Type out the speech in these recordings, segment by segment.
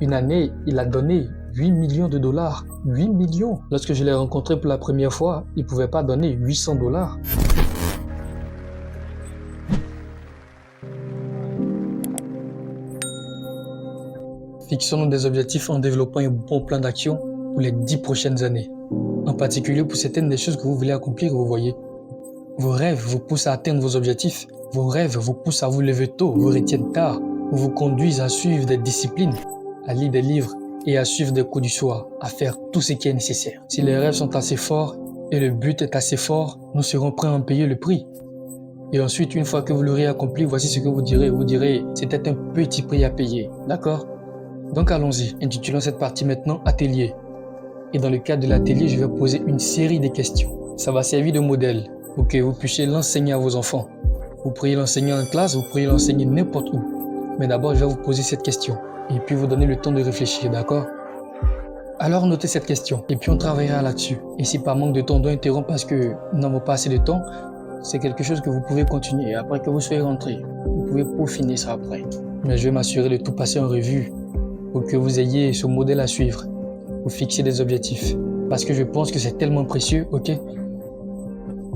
Une année, il a donné 8 millions de dollars. 8 millions. Lorsque je l'ai rencontré pour la première fois, il ne pouvait pas donner 800 dollars. Fixons-nous des objectifs en développant un bon plan d'action pour les 10 prochaines années. En particulier pour certaines des choses que vous voulez accomplir, vous voyez. Vos rêves vous poussent à atteindre vos objectifs. Vos rêves vous poussent à vous lever tôt, vous retiennent tard, ou vous conduisent à suivre des disciplines, à lire des livres et à suivre des cours du soir, à faire tout ce qui est nécessaire. Si les rêves sont assez forts et le but est assez fort, nous serons prêts à en payer le prix. Et ensuite, une fois que vous l'aurez accompli, voici ce que vous direz. Vous direz, c'était un petit prix à payer. D'accord? Donc allons-y, intitulons cette partie maintenant Atelier. Et dans le cadre de l'atelier, je vais poser une série de questions. Ça va servir de modèle pour que vous puissiez l'enseigner à vos enfants. Vous pourriez l'enseigner en classe, vous pourriez l'enseigner n'importe où. Mais d'abord, je vais vous poser cette question et puis vous donner le temps de réfléchir, d'accord? Alors notez cette question et puis on travaillera là-dessus. Et si par manque de temps, on doit interrompre parce que nous n'avons pas assez de temps, c'est quelque chose que vous pouvez continuer après que vous soyez rentré. Vous pouvez peaufiner ça après. Mais je vais m'assurer de tout passer en revue pour que vous ayez ce modèle à suivre, pour fixer des objectifs. Parce que je pense que c'est tellement précieux, ok?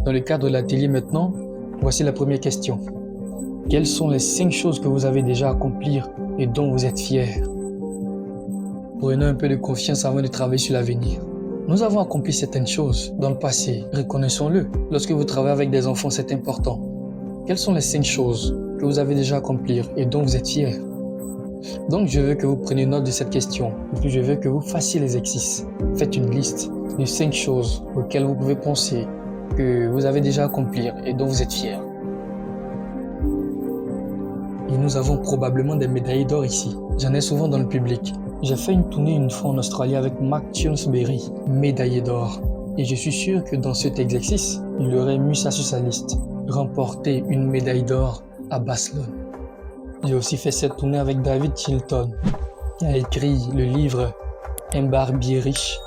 Dans le cadre de l'atelier maintenant, voici la première question. Quelles sont les 5 choses que vous avez déjà accomplies et dont vous êtes fiers? Prenez un peu de confiance avant de travailler sur l'avenir. Nous avons accompli certaines choses dans le passé, reconnaissons-le. Lorsque vous travaillez avec des enfants, c'est important. Quelles sont les 5 choses que vous avez déjà accomplies et dont vous êtes fiers? Donc je veux que vous preniez note de cette question et puis je veux que vous fassiez l'exercice. Faites une liste de 5 choses auxquelles vous pouvez penser que vous avez déjà accompli et dont vous êtes fiers. Et nous avons probablement des médailles d'or ici. J'en ai souvent dans le public. J'ai fait une tournée une fois en Australie avec Mark Tunsberry, médaillé d'or. Et je suis sûr que dans cet exercice, il aurait mis ça sur sa liste. Remporter une médaille d'or à Barcelone. J'ai aussi fait cette tournée avec David Chilton, qui a écrit le livre Un barbier riche.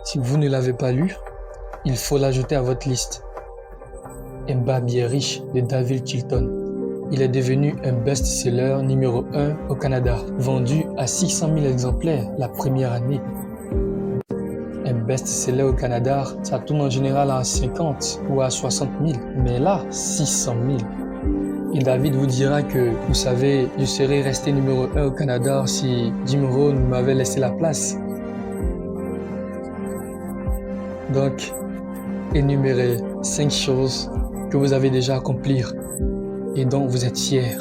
Si vous ne l'avez pas lu, il faut l'ajouter à votre liste. Un barbier riche de David Chilton. Il est devenu un best-seller numéro 1 au Canada, vendu à 600 000 exemplaires la première année. Un best-seller au Canada, ça tourne en général à 50 ou à 60 000, mais là, 600 000. Et David vous dira que, vous savez, je serais resté numéro 1 au Canada si Jim Rohn m'avait laissé la place. Donc, énumérez 5 choses que vous avez déjà accomplies et dont vous êtes fiers.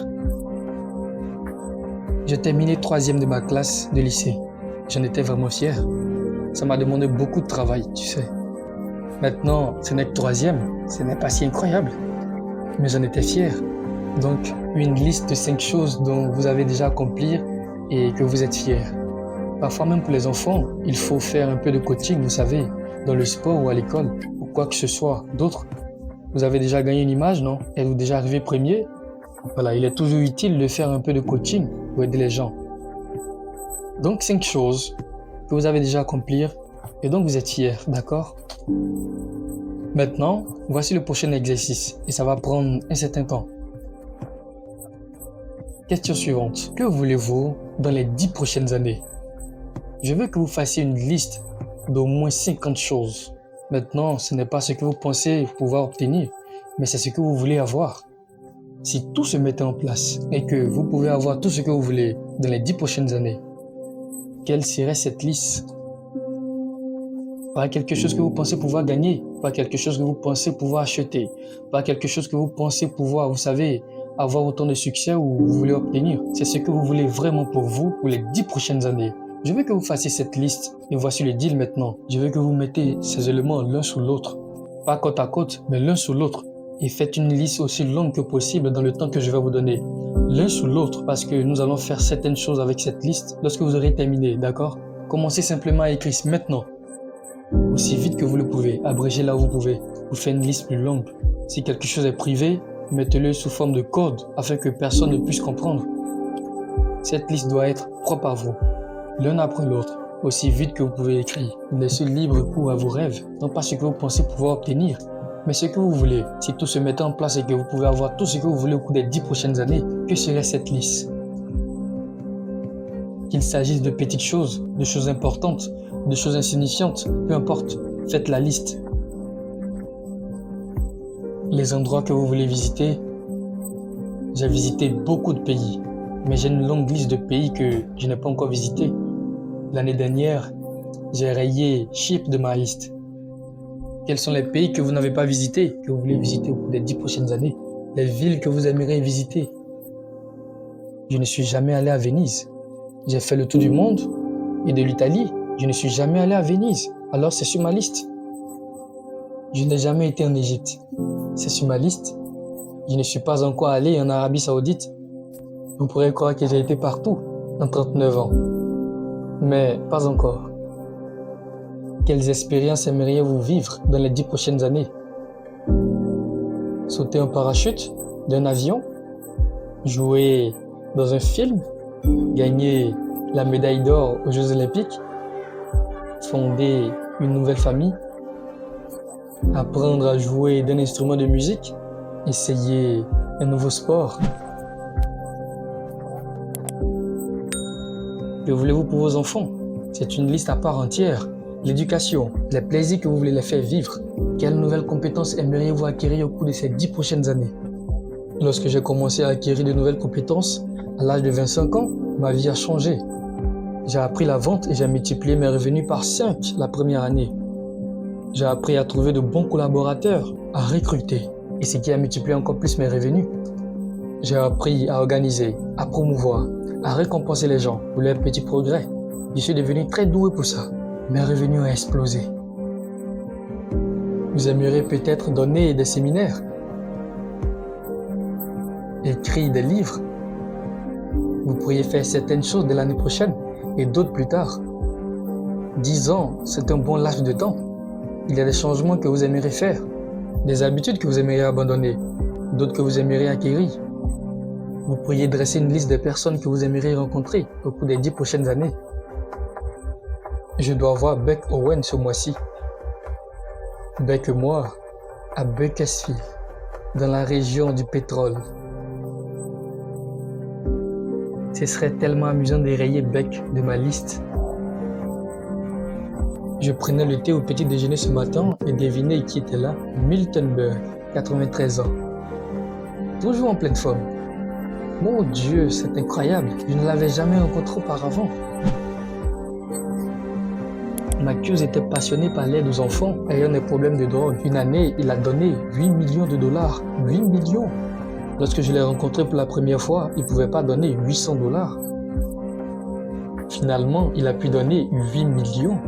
J'ai terminé 3e de ma classe de lycée. J'en étais vraiment fier. Ça m'a demandé beaucoup de travail, tu sais. Maintenant, ce n'est que 3e, ce n'est pas si incroyable. Mais j'en étais fier. Donc, une liste de 5 choses dont vous avez déjà accompli et que vous êtes fier. Parfois même pour les enfants, il faut faire un peu de coaching, vous savez, dans le sport ou à l'école, ou quoi que ce soit d'autre. Vous avez déjà gagné une image, non? Êtes-vous déjà arrivé premier? Voilà, il est toujours utile de faire un peu de coaching pour aider les gens. Donc, 5 choses que vous avez déjà accomplies et donc vous êtes fiers, d'accord? Maintenant, voici le prochain exercice et ça va prendre un certain temps. Question suivante. Que voulez-vous dans les 10 prochaines années? Je veux que vous fassiez une liste d'au moins 50 choses. Maintenant, ce n'est pas ce que vous pensez pouvoir obtenir, mais c'est ce que vous voulez avoir. Si tout se mettait en place et que vous pouvez avoir tout ce que vous voulez dans les 10 prochaines années, quelle serait cette liste? Pas quelque chose que vous pensez pouvoir gagner, pas quelque chose que vous pensez pouvoir acheter, pas quelque chose que vous pensez pouvoir, vous savez, avoir autant de succès ou vous voulez obtenir. C'est ce que vous voulez vraiment pour vous pour les 10 prochaines années. Je veux que vous fassiez cette liste et voici le deal maintenant. Je veux que vous mettez ces éléments l'un sous l'autre. Pas côte à côte, mais l'un sous l'autre. Et faites une liste aussi longue que possible dans le temps que je vais vous donner. L'un sous l'autre parce que nous allons faire certaines choses avec cette liste lorsque vous aurez terminé, d'accord? Commencez simplement à écrire maintenant. Aussi vite que vous le pouvez, abrégez là où vous pouvez. Vous faites une liste plus longue. Si quelque chose est privé, mettez-le sous forme de code afin que personne ne puisse comprendre. Cette liste doit être propre à vous. L'un après l'autre, aussi vite que vous pouvez écrire. Laissez libre cours à vos rêves, non pas ce que vous pensez pouvoir obtenir, mais ce que vous voulez. Si tout se mettait en place et que vous pouvez avoir tout ce que vous voulez au cours des 10 prochaines années, que serait cette liste? Qu'il s'agisse de petites choses, de choses importantes, de choses insignifiantes, peu importe, faites la liste. Les endroits que vous voulez visiter, j'ai visité beaucoup de pays, mais j'ai une longue liste de pays que je n'ai pas encore visités. L'année dernière, j'ai rayé Chypre de ma liste. Quels sont les pays que vous n'avez pas visités, que vous voulez visiter au cours des 10 prochaines années? Les villes que vous aimeriez visiter? Je ne suis jamais allé à Venise. J'ai fait le tour du monde et de l'Italie. Je ne suis jamais allé à Venise, alors c'est sur ma liste. Je n'ai jamais été en Égypte. C'est sur ma liste. Je ne suis pas encore allé en Arabie Saoudite. On pourrait croire que j'ai été partout en 39 ans. Mais pas encore. Quelles expériences aimeriez-vous vivre dans les 10 prochaines années? Sauter en parachute d'un avion? Jouer dans un film? Gagner la médaille d'or aux Jeux Olympiques? Fonder une nouvelle famille? Apprendre à jouer d'un instrument de musique? Essayer un nouveau sport? Que voulez-vous pour vos enfants? C'est une liste à part entière. L'éducation, les plaisirs que vous voulez les faire vivre. Quelles nouvelles compétences aimeriez-vous acquérir au cours de ces 10 prochaines années? Lorsque j'ai commencé à acquérir de nouvelles compétences, à l'âge de 25 ans, ma vie a changé. J'ai appris la vente et j'ai multiplié mes revenus par 5 la première année. J'ai appris à trouver de bons collaborateurs, à recruter, et ce qui a multiplié encore plus mes revenus. J'ai appris à organiser, à promouvoir, à récompenser les gens pour leurs petits progrès. Je suis devenu très doué pour ça. Mes revenus ont explosé. Vous aimeriez peut-être donner des séminaires, écrire des livres. Vous pourriez faire certaines choses dès l'année prochaine et d'autres plus tard. 10 ans, c'est un bon laps de temps. Il y a des changements que vous aimeriez faire, des habitudes que vous aimeriez abandonner, d'autres que vous aimeriez acquérir. Vous pourriez dresser une liste des personnes que vous aimeriez rencontrer au cours des 10 prochaines années. Je dois voir Buck Owen ce mois-ci. Buck et moi, à Bakersfield, dans la région du pétrole. Ce serait tellement amusant de rayer Buck de ma liste. Je prenais le thé au petit déjeuner ce matin et devinez qui était là? Milton Berg, 93 ans. Toujours en pleine forme. Mon Dieu, c'est incroyable. Je ne l'avais jamais rencontré auparavant. Matthews était passionné par l'aide aux enfants ayant des problèmes de drogue. Une année, il a donné 8 millions de dollars. 8 millions! Lorsque je l'ai rencontré pour la première fois, il ne pouvait pas donner 800 dollars. Finalement, il a pu donner 8 millions.